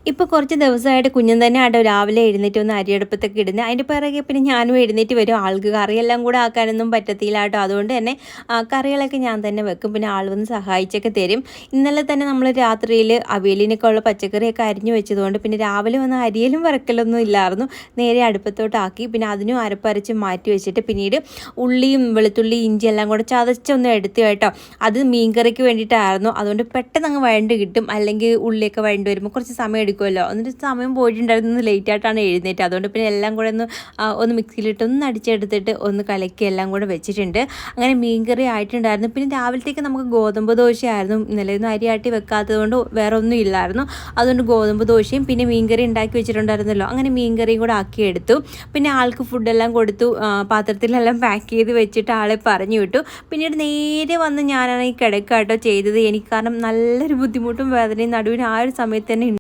ഇപ്പോൾ കുറച്ച് ദിവസമായിട്ട് കുഞ്ഞൻ തന്നെ ആട്ടോ രാവിലെ എഴുന്നേറ്റ് ഒന്ന് അരിയടുപ്പത്തൊക്കെ ഇടുന്നത്. അതിൻ്റെ പിറകെ പിന്നെ ഞാനും എഴുന്നേറ്റ് വരും. ആൾക്ക് കറിയെല്ലാം കൂടെ ആക്കാനൊന്നും പറ്റത്തില്ല കേട്ടോ. അതുകൊണ്ട് തന്നെ കറികളൊക്കെ ഞാൻ തന്നെ വെക്കും. പിന്നെ ആൾ വന്ന് സഹായിച്ചൊക്കെ തരും. ഇന്നലെ തന്നെ നമ്മൾ രാത്രിയിൽ അവിയലിനൊക്കെ ഉള്ള പച്ചക്കറിയൊക്കെ അരിഞ്ഞു വെച്ചതുകൊണ്ട് പിന്നെ രാവിലെ വന്ന് അരിയലും വറക്കലൊന്നും ഇല്ലായിരുന്നു. നേരെ അടുപ്പത്തോട്ടാക്കി. പിന്നെ അതിനും അരപ്പരച്ച് മാറ്റി വെച്ചിട്ട് പിന്നീട് ഉള്ളിയും വെളുത്തുള്ളി ഇഞ്ചി എല്ലാം കൂടെ ചതച്ചൊന്ന് എടുത്തു കേട്ടോ. അത് മീൻകറിക്ക് വേണ്ടിയിട്ടായിരുന്നു. അതുകൊണ്ട് പെട്ടെന്ന് അങ്ങ് വഴണ്ട് കിട്ടും. അല്ലെങ്കിൽ ഉള്ളിയൊക്കെ വഴണ്ട് വരുമ്പോൾ കുറച്ച് സമയം എടുക്കുമല്ലോ. എന്നിട്ട് സമയം പോയിട്ടുണ്ടായിരുന്നു. ലേറ്റായിട്ടാണ് എഴുന്നേറ്റ്. അതുകൊണ്ട് പിന്നെ എല്ലാം കൂടെ ഒന്ന് മിക്സിയിലിട്ട് ഒന്ന് അടിച്ചെടുത്തിട്ട് ഒന്ന് കലക്കി എല്ലാം കൂടെ വെച്ചിട്ടുണ്ട്. അങ്ങനെ മീൻകറി ആയിട്ടുണ്ടായിരുന്നു. പിന്നെ രാവിലത്തേക്ക് നമുക്ക് ഗോതമ്പ് ദോശയായിരുന്നു. ഇന്നലെയൊന്നും അരി ആട്ടി വെക്കാത്തത് കൊണ്ട് വേറെ ഒന്നും ഇല്ലായിരുന്നു. അതുകൊണ്ട് ഗോതമ്പ് ദോശയും പിന്നെ മീൻകറി ഉണ്ടാക്കി വെച്ചിട്ടുണ്ടായിരുന്നല്ലോ. അങ്ങനെ മീൻകറിയും കൂടെ ആക്കിയെടുത്തു. പിന്നെ ആൾക്ക് ഫുഡെല്ലാം കൊടുത്തു. പാത്രത്തിലെല്ലാം പാക്ക് ചെയ്ത് വെച്ചിട്ട് ആളെ പറഞ്ഞു വിട്ടു. പിന്നീട് നേരെ വന്ന് ഞാനാണ് ഈ കിടക്കാട്ടോ ചെയ്തത്. എനിക്ക് കാരണം നല്ലൊരു ബുദ്ധിമുട്ടും വേദനയും നടുവിന് ആ ഒരു സമയത്ത് തന്നെ